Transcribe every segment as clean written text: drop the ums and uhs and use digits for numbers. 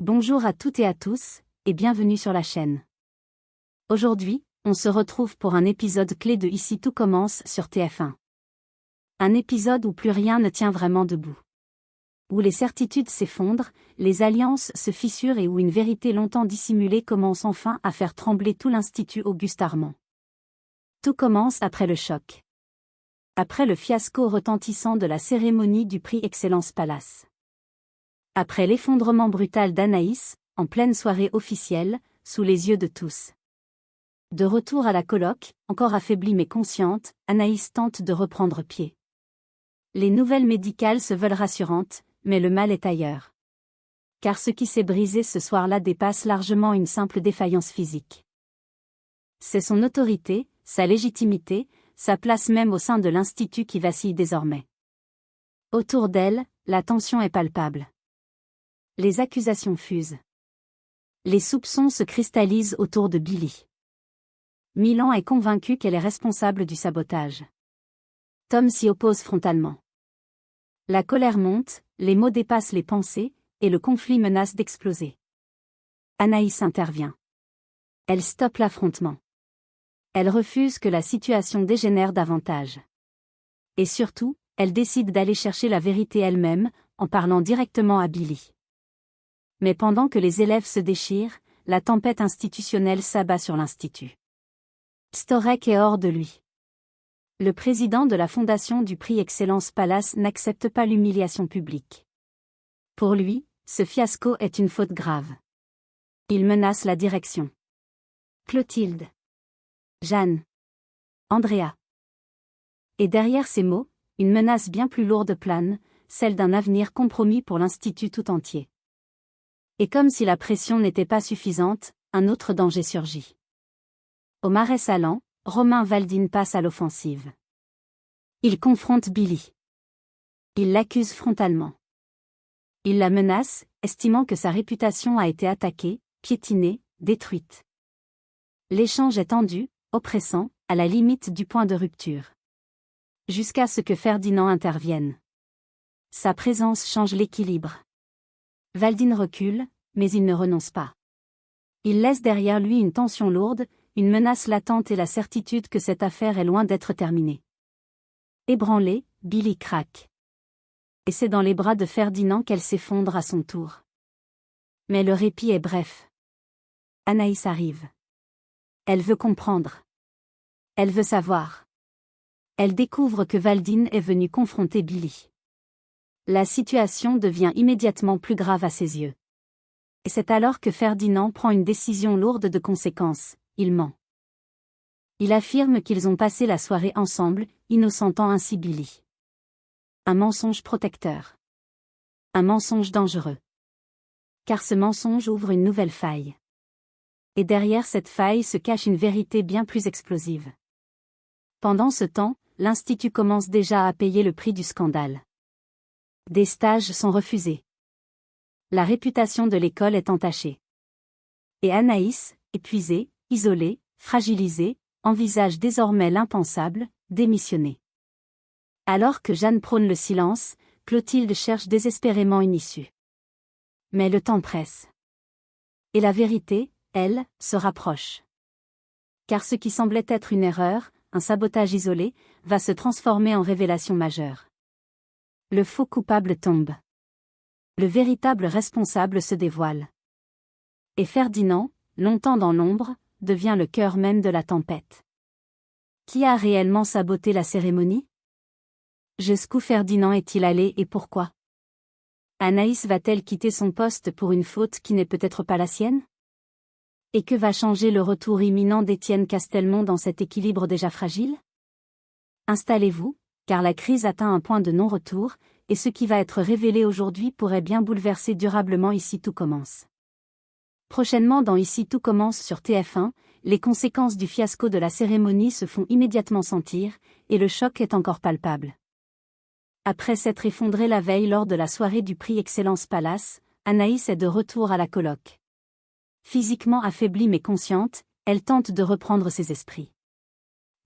Bonjour à toutes et à tous, et bienvenue sur la chaîne. Aujourd'hui, on se retrouve pour un épisode clé de Ici tout commence sur TF1. Un épisode où plus rien ne tient vraiment debout. Où les certitudes s'effondrent, les alliances se fissurent et où une vérité longtemps dissimulée commence enfin à faire trembler tout l'Institut Auguste Armand. Tout commence après le choc. Après le fiasco retentissant de la cérémonie du prix Excellence Palace. Après l'effondrement brutal d'Anaïs, en pleine soirée officielle, sous les yeux de tous. De retour à la coloc, encore affaiblie mais consciente, Anaïs tente de reprendre pied. Les nouvelles médicales se veulent rassurantes, mais le mal est ailleurs. Car ce qui s'est brisé ce soir-là dépasse largement une simple défaillance physique. C'est son autorité, sa légitimité, sa place même au sein de l'Institut qui vacille désormais. Autour d'elle, la tension est palpable. Les accusations fusent. Les soupçons se cristallisent autour de Billy. Milan est convaincu qu'elle est responsable du sabotage. Tom s'y oppose frontalement. La colère monte, les mots dépassent les pensées, et le conflit menace d'exploser. Anaïs intervient. Elle stoppe l'affrontement. Elle refuse que la situation dégénère davantage. Et surtout, elle décide d'aller chercher la vérité elle-même, en parlant directement à Billy. Mais pendant que les élèves se déchirent, la tempête institutionnelle s'abat sur l'Institut. Storek est hors de lui. Le président de la fondation du prix Excellence Palace n'accepte pas l'humiliation publique. Pour lui, ce fiasco est une faute grave. Il menace la direction. Clotilde. Jeanne. Andrea. Et derrière ces mots, une menace bien plus lourde plane, celle d'un avenir compromis pour l'Institut tout entier. Et comme si la pression n'était pas suffisante, un autre danger surgit. Au marais salant, Romain Valdine passe à l'offensive. Il confronte Billy. Il l'accuse frontalement. Il la menace, estimant que sa réputation a été attaquée, piétinée, détruite. L'échange est tendu, oppressant, à la limite du point de rupture. Jusqu'à ce que Ferdinand intervienne. Sa présence change l'équilibre. Valdine recule, mais il ne renonce pas. Il laisse derrière lui une tension lourde, une menace latente et la certitude que cette affaire est loin d'être terminée. Ébranlée, Billy craque. Et c'est dans les bras de Ferdinand qu'elle s'effondre à son tour. Mais le répit est bref. Anaïs arrive. Elle veut comprendre. Elle veut savoir. Elle découvre que Valdine est venu confronter Billy. La situation devient immédiatement plus grave à ses yeux. Et c'est alors que Ferdinand prend une décision lourde de conséquences, il ment. Il affirme qu'ils ont passé la soirée ensemble, innocentant ainsi Billy. Un mensonge protecteur. Un mensonge dangereux. Car ce mensonge ouvre une nouvelle faille. Et derrière cette faille se cache une vérité bien plus explosive. Pendant ce temps, l'Institut commence déjà à payer le prix du scandale. Des stages sont refusés. La réputation de l'école est entachée. Et Anaïs, épuisée, isolée, fragilisée, envisage désormais l'impensable, démissionner. Alors que Jeanne prône le silence, Clotilde cherche désespérément une issue. Mais le temps presse. Et la vérité, elle, se rapproche. Car ce qui semblait être une erreur, un sabotage isolé, va se transformer en révélation majeure. Le faux coupable tombe. Le véritable responsable se dévoile. Et Ferdinand, longtemps dans l'ombre, devient le cœur même de la tempête. Qui a réellement saboté la cérémonie? Jusqu'où Ferdinand est-il allé et pourquoi? Anaïs va-t-elle quitter son poste pour une faute qui n'est peut-être pas la sienne? Et que va changer le retour imminent d'Étienne Castelmont dans cet équilibre déjà fragile? Installez-vous, car la crise atteint un point de non-retour, et ce qui va être révélé aujourd'hui pourrait bien bouleverser durablement Ici tout commence. Prochainement dans Ici tout commence sur TF1, les conséquences du fiasco de la cérémonie se font immédiatement sentir, et le choc est encore palpable. Après s'être effondrée la veille lors de la soirée du prix Excellence Palace, Anaïs est de retour à la coloc. Physiquement affaiblie mais consciente, elle tente de reprendre ses esprits.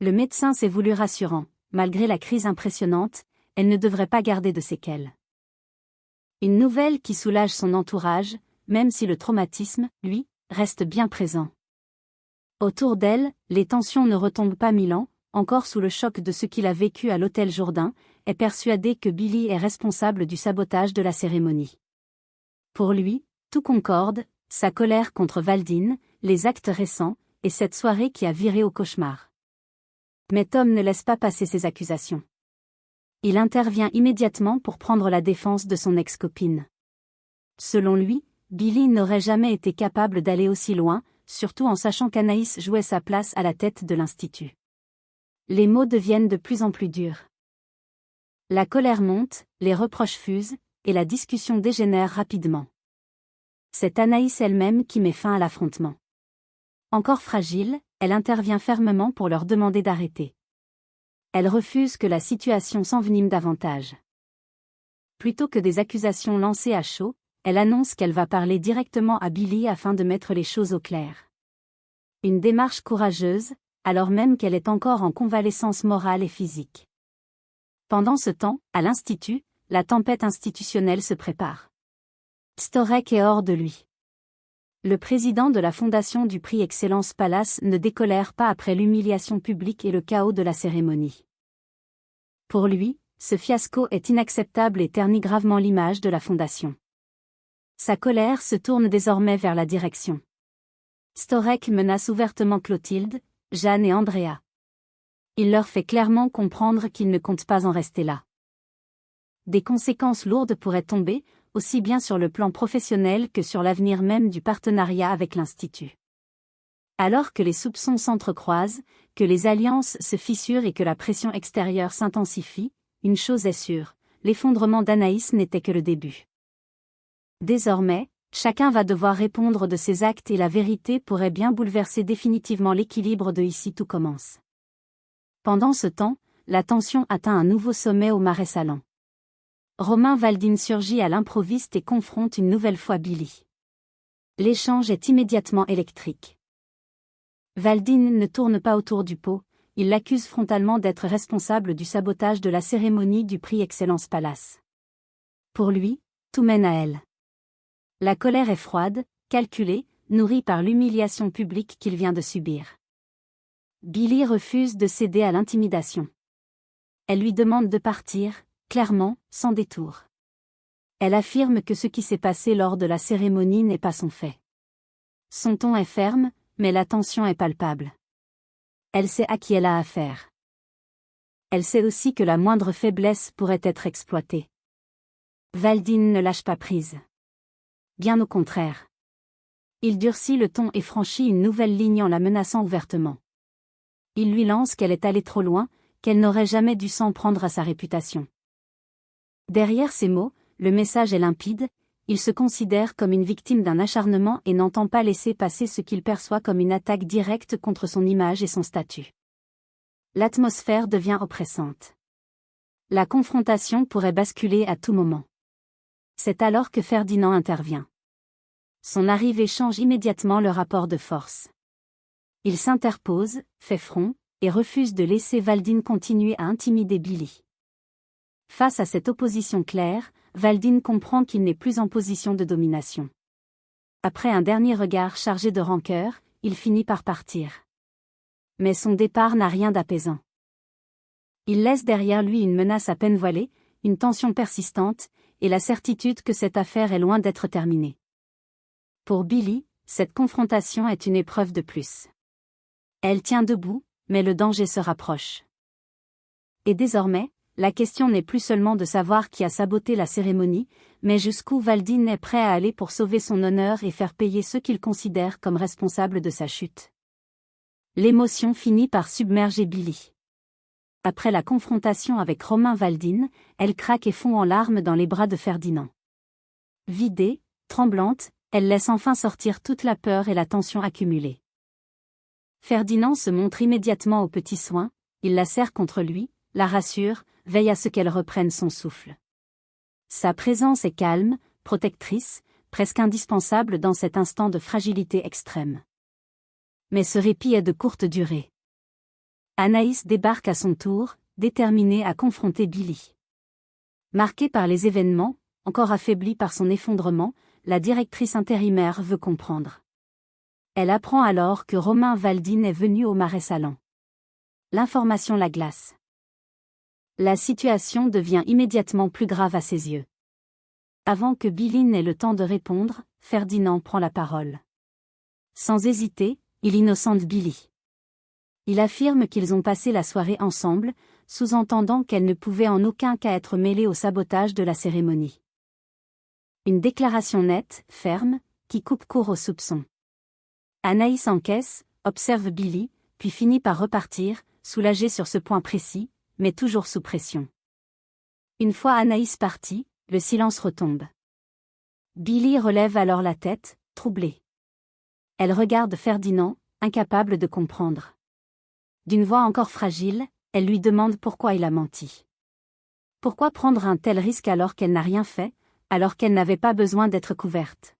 Le médecin s'est voulu rassurant. Malgré la crise impressionnante, elle ne devrait pas garder de séquelles. Une nouvelle qui soulage son entourage, même si le traumatisme, lui, reste bien présent. Autour d'elle, les tensions ne retombent pas 1000 ans, encore sous le choc de ce qu'il a vécu à l'hôtel Jourdain, est persuadée que Billy est responsable du sabotage de la cérémonie. Pour lui, tout concorde, sa colère contre Valdine, les actes récents, et cette soirée qui a viré au cauchemar. Mais Tom ne laisse pas passer ses accusations. Il intervient immédiatement pour prendre la défense de son ex-copine. Selon lui, Billy n'aurait jamais été capable d'aller aussi loin, surtout en sachant qu'Anaïs jouait sa place à la tête de l'institut. Les mots deviennent de plus en plus durs. La colère monte, les reproches fusent, et la discussion dégénère rapidement. C'est Anaïs elle-même qui met fin à l'affrontement. Encore fragile, elle intervient fermement pour leur demander d'arrêter. Elle refuse que la situation s'envenime davantage. Plutôt que des accusations lancées à chaud, elle annonce qu'elle va parler directement à Billy afin de mettre les choses au clair. Une démarche courageuse, alors même qu'elle est encore en convalescence morale et physique. Pendant ce temps, à l'Institut, la tempête institutionnelle se prépare. Storek est hors de lui. Le président de la fondation du prix Excellence Palace ne décolère pas après l'humiliation publique et le chaos de la cérémonie. Pour lui, ce fiasco est inacceptable et ternit gravement l'image de la fondation. Sa colère se tourne désormais vers la direction. Storek menace ouvertement Clotilde, Jeanne et Andrea. Il leur fait clairement comprendre qu'il ne compte pas en rester là. Des conséquences lourdes pourraient tomber, aussi bien sur le plan professionnel que sur l'avenir même du partenariat avec l'Institut. Alors que les soupçons s'entrecroisent, que les alliances se fissurent et que la pression extérieure s'intensifie, une chose est sûre, l'effondrement d'Anaïs n'était que le début. Désormais, chacun va devoir répondre de ses actes et la vérité pourrait bien bouleverser définitivement l'équilibre de Ici tout commence. Pendant ce temps, la tension atteint un nouveau sommet au Marais Salants. Romain Valdine surgit à l'improviste et confronte une nouvelle fois Billy. L'échange est immédiatement électrique. Valdine ne tourne pas autour du pot, il l'accuse frontalement d'être responsable du sabotage de la cérémonie du prix Excellence Palace. Pour lui, tout mène à elle. La colère est froide, calculée, nourrie par l'humiliation publique qu'il vient de subir. Billy refuse de céder à l'intimidation. Elle lui demande de partir, clairement, sans détour. Elle affirme que ce qui s'est passé lors de la cérémonie n'est pas son fait. Son ton est ferme, mais la tension est palpable. Elle sait à qui elle a affaire. Elle sait aussi que la moindre faiblesse pourrait être exploitée. Valdine ne lâche pas prise. Bien au contraire. Il durcit le ton et franchit une nouvelle ligne en la menaçant ouvertement. Il lui lance qu'elle est allée trop loin, qu'elle n'aurait jamais dû s'en prendre à sa réputation. Derrière ces mots, le message est limpide, il se considère comme une victime d'un acharnement et n'entend pas laisser passer ce qu'il perçoit comme une attaque directe contre son image et son statut. L'atmosphère devient oppressante. La confrontation pourrait basculer à tout moment. C'est alors que Ferdinand intervient. Son arrivée change immédiatement le rapport de force. Il s'interpose, fait front, et refuse de laisser Valdine continuer à intimider Billy. Face à cette opposition claire, Valdine comprend qu'il n'est plus en position de domination. Après un dernier regard chargé de rancœur, il finit par partir. Mais son départ n'a rien d'apaisant. Il laisse derrière lui une menace à peine voilée, une tension persistante, et la certitude que cette affaire est loin d'être terminée. Pour Billy, cette confrontation est une épreuve de plus. Elle tient debout, mais le danger se rapproche. Et désormais, la question n'est plus seulement de savoir qui a saboté la cérémonie, mais jusqu'où Valdine est prêt à aller pour sauver son honneur et faire payer ceux qu'il considère comme responsables de sa chute. L'émotion finit par submerger Billy. Après la confrontation avec Romain Valdine, elle craque et fond en larmes dans les bras de Ferdinand. Vidée, tremblante, elle laisse enfin sortir toute la peur et la tension accumulée. Ferdinand se montre immédiatement aux petits soins, il la serre contre lui, la rassure, veille à ce qu'elle reprenne son souffle. Sa présence est calme, protectrice, presque indispensable dans cet instant de fragilité extrême. Mais ce répit est de courte durée. Anaïs débarque à son tour, déterminée à confronter Billy. Marquée par les événements, encore affaiblie par son effondrement, la directrice intérimaire veut comprendre. Elle apprend alors que Romain Valdine est venu au Marais Salants. L'information la glace. La situation devient immédiatement plus grave à ses yeux. Avant que Billy n'ait le temps de répondre, Ferdinand prend la parole. Sans hésiter, il innocente Billy. Il affirme qu'ils ont passé la soirée ensemble, sous-entendant qu'elle ne pouvait en aucun cas être mêlée au sabotage de la cérémonie. Une déclaration nette, ferme, qui coupe court aux soupçons. Anaïs encaisse, observe Billy, puis finit par repartir, soulagée sur ce point précis, mais toujours sous pression. Une fois Anaïs partie, le silence retombe. Billy relève alors la tête, troublée. Elle regarde Ferdinand, incapable de comprendre. D'une voix encore fragile, elle lui demande pourquoi il a menti. Pourquoi prendre un tel risque alors qu'elle n'a rien fait, alors qu'elle n'avait pas besoin d'être couverte?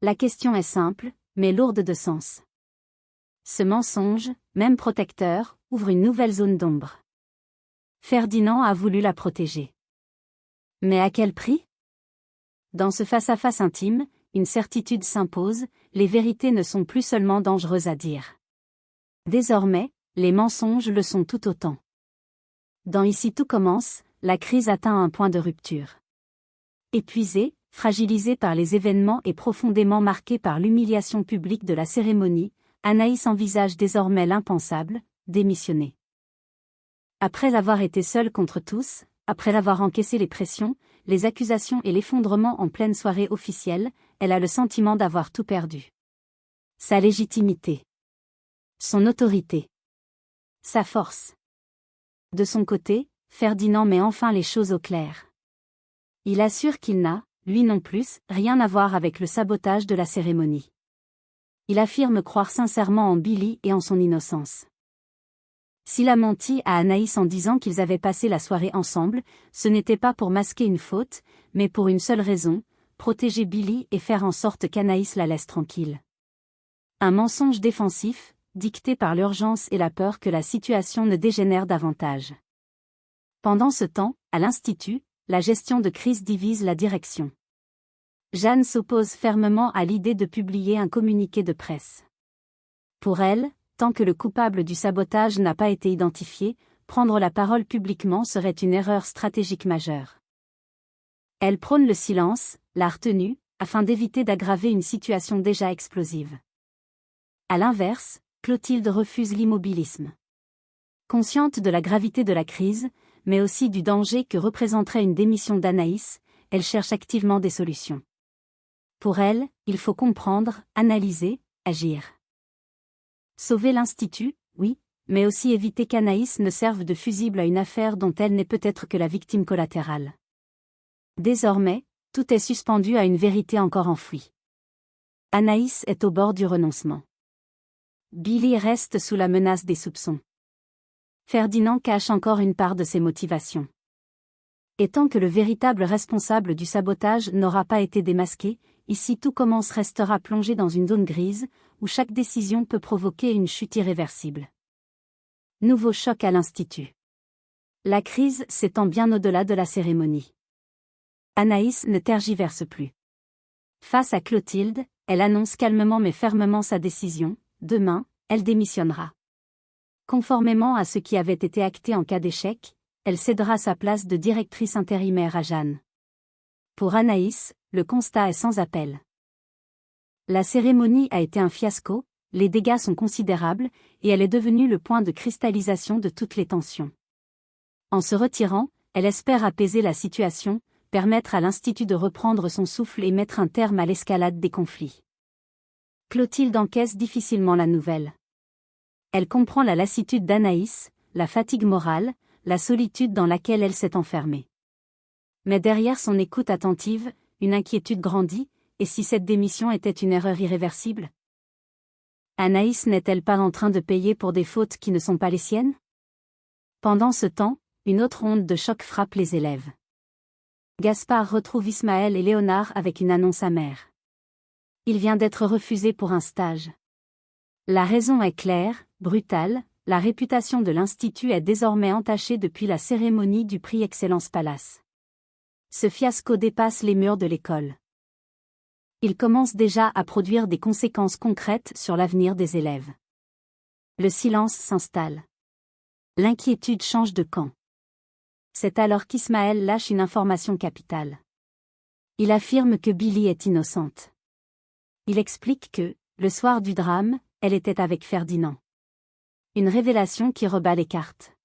La question est simple, mais lourde de sens. Ce mensonge, même protecteur, ouvre une nouvelle zone d'ombre. Ferdinand a voulu la protéger. Mais à quel prix? Dans ce face-à-face intime, une certitude s'impose, les vérités ne sont plus seulement dangereuses à dire. Désormais, les mensonges le sont tout autant. Dans Ici tout commence, la crise atteint un point de rupture. Épuisée, fragilisée par les événements et profondément marquée par l'humiliation publique de la cérémonie, Anaïs envisage désormais l'impensable, démissionner. Après avoir été seule contre tous, après avoir encaissé les pressions, les accusations et l'effondrement en pleine soirée officielle, elle a le sentiment d'avoir tout perdu. Sa légitimité. Son autorité. Sa force. De son côté, Ferdinand met enfin les choses au clair. Il assure qu'il n'a, lui non plus, rien à voir avec le sabotage de la cérémonie. Il affirme croire sincèrement en Billy et en son innocence. S'il a menti à Anaïs en disant qu'ils avaient passé la soirée ensemble, ce n'était pas pour masquer une faute, mais pour une seule raison, protéger Billy et faire en sorte qu'Anaïs la laisse tranquille. Un mensonge défensif, dicté par l'urgence et la peur que la situation ne dégénère davantage. Pendant ce temps, à l'Institut, la gestion de crise divise la direction. Jeanne s'oppose fermement à l'idée de publier un communiqué de presse. Pour elle, tant que le coupable du sabotage n'a pas été identifié, prendre la parole publiquement serait une erreur stratégique majeure. Elle prône le silence, la retenue, afin d'éviter d'aggraver une situation déjà explosive. À l'inverse, Clotilde refuse l'immobilisme. Consciente de la gravité de la crise, mais aussi du danger que représenterait une démission d'Anaïs, elle cherche activement des solutions. Pour elle, il faut comprendre, analyser, agir. Sauver l'Institut, oui, mais aussi éviter qu'Anaïs ne serve de fusible à une affaire dont elle n'est peut-être que la victime collatérale. Désormais, tout est suspendu à une vérité encore enfouie. Anaïs est au bord du renoncement. Billy reste sous la menace des soupçons. Ferdinand cache encore une part de ses motivations. Et tant que le véritable responsable du sabotage n'aura pas été démasqué, Ici tout commence restera plongé dans une zone grise, où chaque décision peut provoquer une chute irréversible. Nouveau choc à l'Institut. La crise s'étend bien au-delà de la cérémonie. Anaïs ne tergiverse plus. Face à Clotilde, elle annonce calmement mais fermement sa décision, demain, elle démissionnera. Conformément à ce qui avait été acté en cas d'échec, elle cédera sa place de directrice intérimaire à Jeanne. Pour Anaïs, le constat est sans appel. La cérémonie a été un fiasco, les dégâts sont considérables, et elle est devenue le point de cristallisation de toutes les tensions. En se retirant, elle espère apaiser la situation, permettre à l'Institut de reprendre son souffle et mettre un terme à l'escalade des conflits. Clotilde encaisse difficilement la nouvelle. Elle comprend la lassitude d'Anaïs, la fatigue morale, la solitude dans laquelle elle s'est enfermée. Mais derrière son écoute attentive, une inquiétude grandit, et si cette démission était une erreur irréversible? Anaïs n'est-elle pas en train de payer pour des fautes qui ne sont pas les siennes? Pendant ce temps, une autre onde de choc frappe les élèves. Gaspard retrouve Ismaël et Léonard avec une annonce amère. Il vient d'être refusé pour un stage. La raison est claire, brutale, la réputation de l'Institut est désormais entachée depuis la cérémonie du prix Excellence Palace. Ce fiasco dépasse les murs de l'école. Il commence déjà à produire des conséquences concrètes sur l'avenir des élèves. Le silence s'installe. L'inquiétude change de camp. C'est alors qu'Ismaël lâche une information capitale. Il affirme que Billy est innocente. Il explique que, le soir du drame, elle était avec Ferdinand. Une révélation qui rebat les cartes.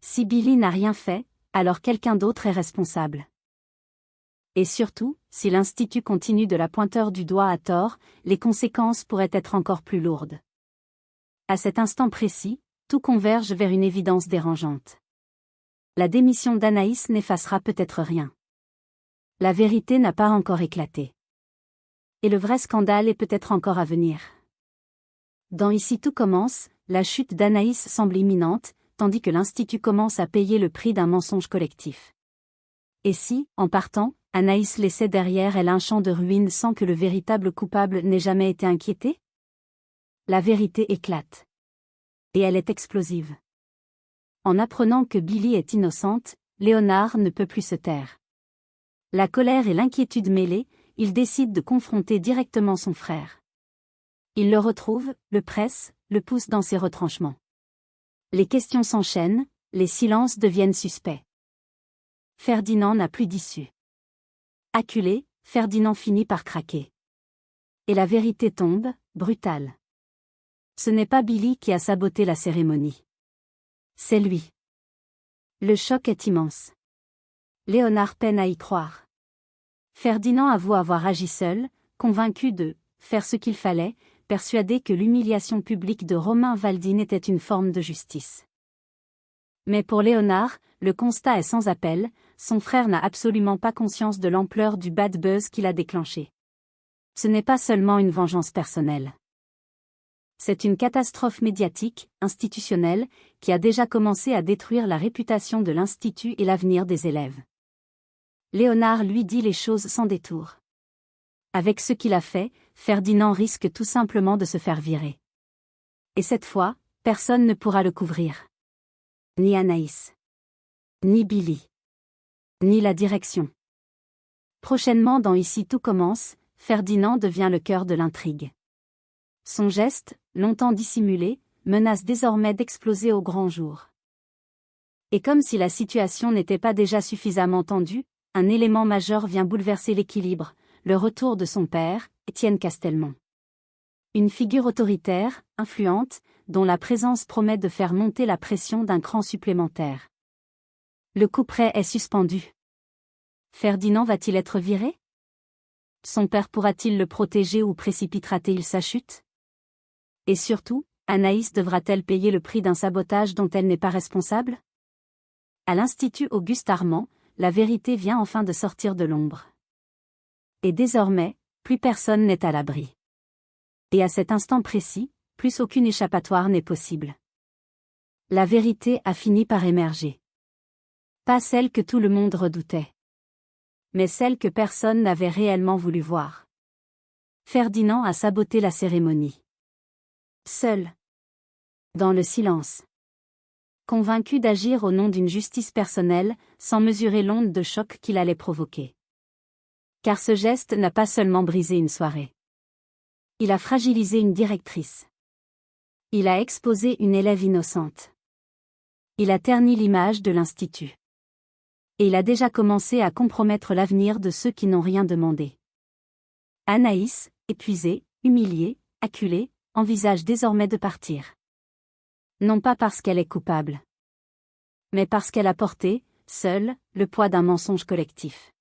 Si Billy n'a rien fait, alors quelqu'un d'autre est responsable. Et surtout, si l'Institut continue de la pointer du doigt à tort, les conséquences pourraient être encore plus lourdes. À cet instant précis, tout converge vers une évidence dérangeante. La démission d'Anaïs n'effacera peut-être rien. La vérité n'a pas encore éclaté. Et le vrai scandale est peut-être encore à venir. Dans Ici tout commence, la chute d'Anaïs semble imminente, tandis que l'Institut commence à payer le prix d'un mensonge collectif. Et si, en partant, Anaïs laissait derrière elle un champ de ruines sans que le véritable coupable n'ait jamais été inquiété? La vérité éclate. Et elle est explosive. En apprenant que Billy est innocente, Léonard ne peut plus se taire. La colère et l'inquiétude mêlées, il décide de confronter directement son frère. Il le retrouve, le presse, le pousse dans ses retranchements. Les questions s'enchaînent, les silences deviennent suspects. Ferdinand n'a plus d'issue. Acculé, Ferdinand finit par craquer. Et la vérité tombe, brutale. Ce n'est pas Billy qui a saboté la cérémonie. C'est lui. Le choc est immense. Léonard peine à y croire. Ferdinand avoue avoir agi seul, convaincu de faire ce qu'il fallait, persuadé que l'humiliation publique de Romain Valdine était une forme de justice. Mais pour Léonard, le constat est sans appel, son frère n'a absolument pas conscience de l'ampleur du bad buzz qu'il a déclenché. Ce n'est pas seulement une vengeance personnelle. C'est une catastrophe médiatique, institutionnelle, qui a déjà commencé à détruire la réputation de l'Institut et l'avenir des élèves. Léonard lui dit les choses sans détour. Avec ce qu'il a fait, Ferdinand risque tout simplement de se faire virer. Et cette fois, personne ne pourra le couvrir. Ni Anaïs. Ni Billy. Ni la direction. Prochainement dans Ici tout commence, Ferdinand devient le cœur de l'intrigue. Son geste, longtemps dissimulé, menace désormais d'exploser au grand jour. Et comme si la situation n'était pas déjà suffisamment tendue, un élément majeur vient bouleverser l'équilibre, le retour de son père, Étienne Castelman. Une figure autoritaire, influente, dont la présence promet de faire monter la pression d'un cran supplémentaire. Le couperet est suspendu. Ferdinand va-t-il être viré? Son père pourra-t-il le protéger ou précipitera-t-il sa chute? Et surtout, Anaïs devra-t-elle payer le prix d'un sabotage dont elle n'est pas responsable? À l'Institut Auguste Armand, la vérité vient enfin de sortir de l'ombre. Et désormais, plus personne n'est à l'abri. Et à cet instant précis, plus aucune échappatoire n'est possible. La vérité a fini par émerger. Pas celle que tout le monde redoutait. Mais celle que personne n'avait réellement voulu voir. Ferdinand a saboté la cérémonie. Seul. Dans le silence. Convaincu d'agir au nom d'une justice personnelle, sans mesurer l'onde de choc qu'il allait provoquer. Car ce geste n'a pas seulement brisé une soirée. Il a fragilisé une directrice. Il a exposé une élève innocente. Il a terni l'image de l'Institut. Et il a déjà commencé à compromettre l'avenir de ceux qui n'ont rien demandé. Anaïs, épuisée, humiliée, acculée, envisage désormais de partir. Non pas parce qu'elle est coupable. Mais parce qu'elle a porté, seule, le poids d'un mensonge collectif.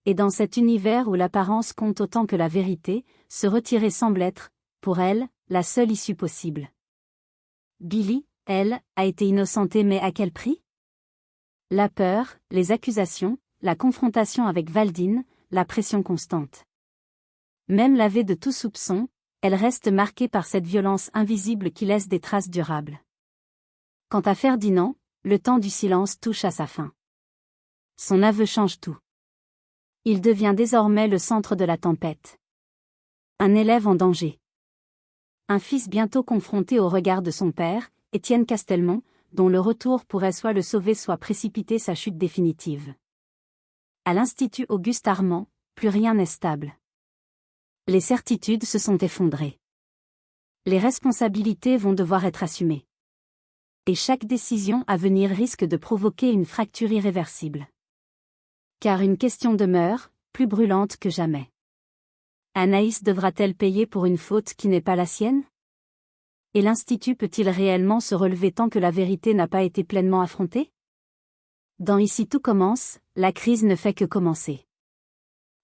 Et dans cet univers où l'apparence compte autant que la vérité, se retirer semble être, pour elle, la seule issue possible. Billy, elle, a été innocentée mais à quel prix? La peur, les accusations, la confrontation avec Valdine, la pression constante. Même lavée de tout soupçon, elle reste marquée par cette violence invisible qui laisse des traces durables. Quant à Ferdinand, le temps du silence touche à sa fin. Son aveu change tout. Il devient désormais le centre de la tempête. Un élève en danger. Un fils bientôt confronté au regard de son père, Étienne Castelman, dont le retour pourrait soit le sauver soit précipiter sa chute définitive. À l'Institut Auguste Armand, plus rien n'est stable. Les certitudes se sont effondrées. Les responsabilités vont devoir être assumées. Et chaque décision à venir risque de provoquer une fracture irréversible. Car une question demeure, plus brûlante que jamais. Anaïs devra-t-elle payer pour une faute qui n'est pas la sienne? Et l'Institut peut-il réellement se relever tant que la vérité n'a pas été pleinement affrontée? Dans Ici tout commence, la crise ne fait que commencer.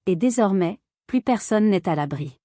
Et désormais, plus personne n'est à l'abri.